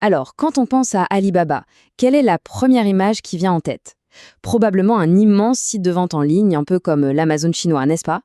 Alors, quand on pense à Alibaba, quelle est la première image qui vient en tête? Probablement un immense site de vente en ligne, un peu comme l'Amazon chinois, n'est-ce pas?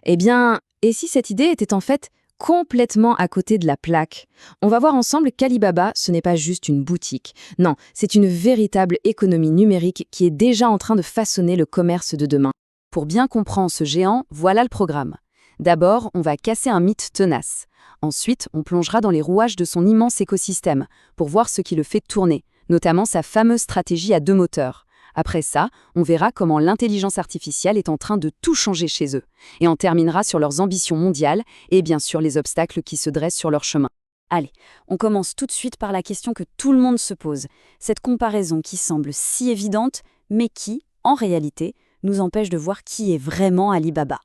Eh bien, et si cette idée était en fait complètement à côté de la plaque? On va voir ensemble qu'Alibaba, ce n'est pas juste une boutique. Non, c'est une véritable économie numérique qui est déjà en train de façonner le commerce de demain. Pour bien comprendre ce géant, voilà le programme. D'abord, on va casser un mythe tenace. Ensuite, on plongera dans les rouages de son immense écosystème pour voir ce qui le fait tourner, notamment sa fameuse stratégie à deux moteurs. Après ça, on verra comment l'intelligence artificielle est en train de tout changer chez eux. Et on terminera sur leurs ambitions mondiales et bien sûr les obstacles qui se dressent sur leur chemin. Allez, on commence tout de suite par la question que tout le monde se pose. Cette comparaison qui semble si évidente, mais qui, en réalité, nous empêche de voir qui est vraiment Alibaba.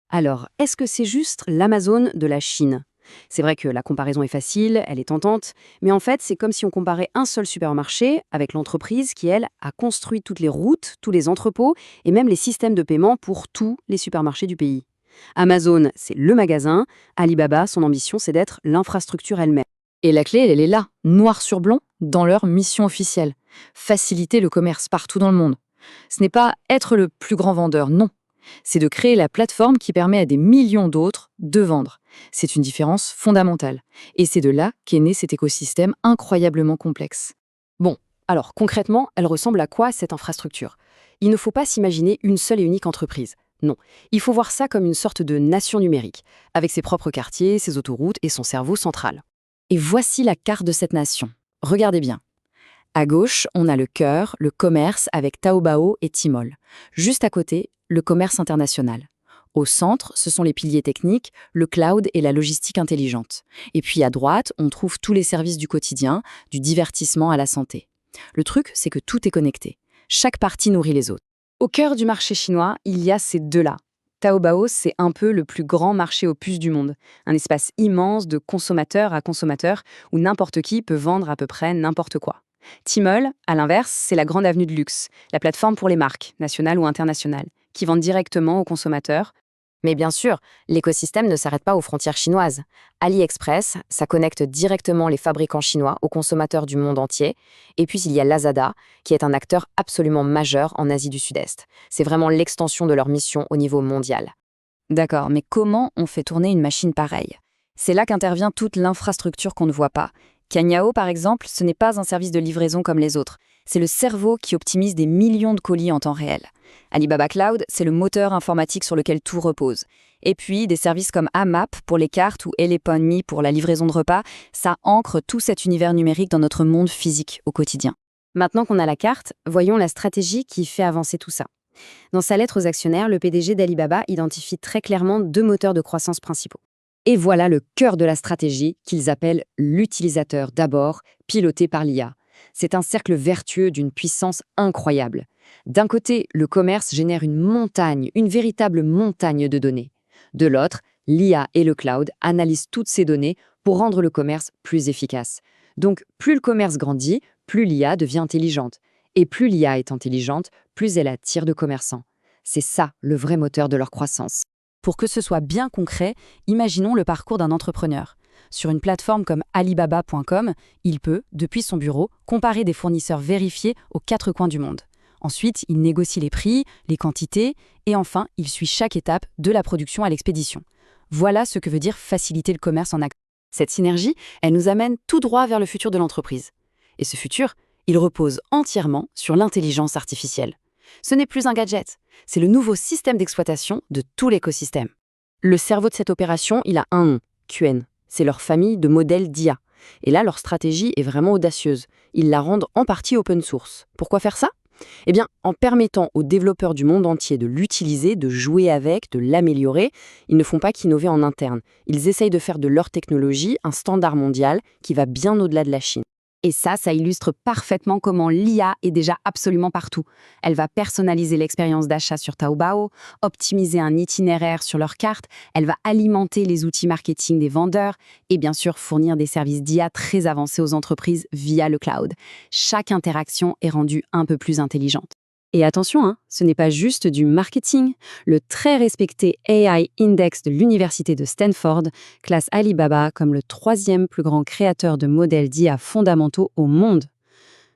Alors, est-ce que c'est juste l'Amazon de la Chine? C'est vrai que la comparaison est facile, elle est tentante, mais en fait, c'est comme si on comparait un seul supermarché avec l'entreprise qui, elle, a construit toutes les routes, tous les entrepôts et même les systèmes de paiement pour tous les supermarchés du pays. Amazon, c'est le magasin. Alibaba, son ambition, c'est d'être l'infrastructure elle-même. Et la clé, elle est là, noir sur blanc, dans leur mission officielle. Faciliter le commerce partout dans le monde. Ce n'est pas être le plus grand vendeur, non. C'est de créer la plateforme qui permet à des millions d'autres de vendre. C'est une différence fondamentale. Et c'est de là qu'est né cet écosystème incroyablement complexe. Bon, alors concrètement, elle ressemble à quoi cette infrastructure? Il ne faut pas s'imaginer une seule et unique entreprise. Non, il faut voir ça comme une sorte de nation numérique, avec ses propres quartiers, ses autoroutes et son cerveau central. Et voici la carte de cette nation. Regardez bien. À gauche, on a le cœur, le commerce avec Taobao et Tmall. Juste à côté, le commerce international. Au centre, ce sont les piliers techniques, le cloud et la logistique intelligente. Et puis à droite, on trouve tous les services du quotidien, du divertissement à la santé. Le truc, c'est que tout est connecté. Chaque partie nourrit les autres. Au cœur du marché chinois, il y a ces deux-là. Taobao, c'est un peu le plus grand marché aux puces du monde. Un espace immense de consommateur à consommateur où n'importe qui peut vendre à peu près n'importe quoi. Tmall, à l'inverse, c'est la grande avenue de luxe, la plateforme pour les marques, nationales ou internationales, qui vendent directement aux consommateurs. Mais bien sûr, l'écosystème ne s'arrête pas aux frontières chinoises. AliExpress, ça connecte directement les fabricants chinois aux consommateurs du monde entier. Et puis il y a Lazada, qui est un acteur absolument majeur en Asie du Sud-Est. C'est vraiment l'extension de leur mission au niveau mondial. D'accord, mais comment on fait tourner une machine pareille? C'est là qu'intervient toute l'infrastructure qu'on ne voit pas. Cainiao, par exemple, ce n'est pas un service de livraison comme les autres. C'est le cerveau qui optimise des millions de colis en temps réel. Alibaba Cloud, c'est le moteur informatique sur lequel tout repose. Et puis, des services comme Amap pour les cartes ou Eleponme pour la livraison de repas, ça ancre tout cet univers numérique dans notre monde physique au quotidien. Maintenant qu'on a la carte, voyons la stratégie qui fait avancer tout ça. Dans sa lettre aux actionnaires, le PDG d'Alibaba identifie très clairement deux moteurs de croissance principaux. Et voilà le cœur de la stratégie qu'ils appellent l'utilisateur d'abord, piloté par l'IA. C'est un cercle vertueux d'une puissance incroyable. D'un côté, le commerce génère une véritable montagne de données. De l'autre, l'IA et le cloud analysent toutes ces données pour rendre le commerce plus efficace. Donc, plus le commerce grandit, plus l'IA devient intelligente. Et plus l'IA est intelligente, plus elle attire de commerçants. C'est ça le vrai moteur de leur croissance. Pour que ce soit bien concret, imaginons le parcours d'un entrepreneur. Sur une plateforme comme Alibaba.com, il peut, depuis son bureau, comparer des fournisseurs vérifiés aux quatre coins du monde. Ensuite, il négocie les prix, les quantités, et enfin, il suit chaque étape de la production à l'expédition. Voilà ce que veut dire faciliter le commerce en action. Cette synergie, elle nous amène tout droit vers le futur de l'entreprise. Et ce futur, il repose entièrement sur l'intelligence artificielle. Ce n'est plus un gadget, c'est le nouveau système d'exploitation de tout l'écosystème. Le cerveau de cette opération, il a un nom, QN. C'est leur famille de modèles d'IA. Et là, leur stratégie est vraiment audacieuse. Ils la rendent en partie open source. Pourquoi faire ça? Eh bien, en permettant aux développeurs du monde entier de l'utiliser, de jouer avec, de l'améliorer, ils ne font pas qu'innover en interne. Ils essayent de faire de leur technologie un standard mondial qui va bien au-delà de la Chine. Et ça illustre parfaitement comment l'IA est déjà absolument partout. Elle va personnaliser l'expérience d'achat sur Taobao, optimiser un itinéraire sur leur carte, elle va alimenter les outils marketing des vendeurs et bien sûr fournir des services d'IA très avancés aux entreprises via le cloud. Chaque interaction est rendue un peu plus intelligente. Et attention, ce n'est pas juste du marketing. Le très respecté AI Index de l'Université de Stanford classe Alibaba comme le 3e plus grand créateur de modèles d'IA fondamentaux au monde.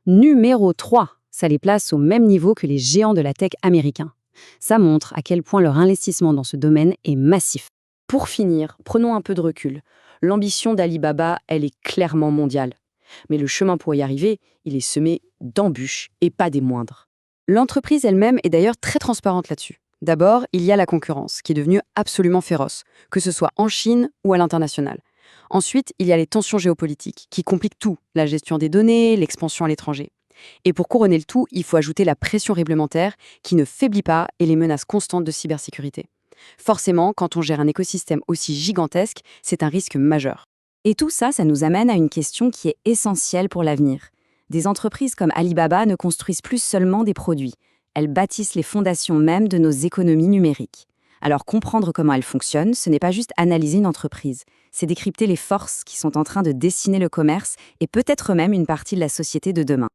Numéro 3, ça les place au même niveau que les géants de la tech américains. Ça montre à quel point leur investissement dans ce domaine est massif. Pour finir, prenons un peu de recul. L'ambition d'Alibaba, elle est clairement mondiale. Mais le chemin pour y arriver, il est semé d'embûches et pas des moindres. L'entreprise elle-même est d'ailleurs très transparente là-dessus. D'abord, il y a la concurrence, qui est devenue absolument féroce, que ce soit en Chine ou à l'international. Ensuite, il y a les tensions géopolitiques, qui compliquent tout, la gestion des données, l'expansion à l'étranger. Et pour couronner le tout, il faut ajouter la pression réglementaire, qui ne faiblit pas, et les menaces constantes de cybersécurité. Forcément, quand on gère un écosystème aussi gigantesque, c'est un risque majeur. Et tout ça, ça nous amène à une question qui est essentielle pour l'avenir. Des entreprises comme Alibaba ne construisent plus seulement des produits, elles bâtissent les fondations même de nos économies numériques. Alors comprendre comment elles fonctionnent, ce n'est pas juste analyser une entreprise, c'est décrypter les forces qui sont en train de dessiner le commerce et peut-être même une partie de la société de demain.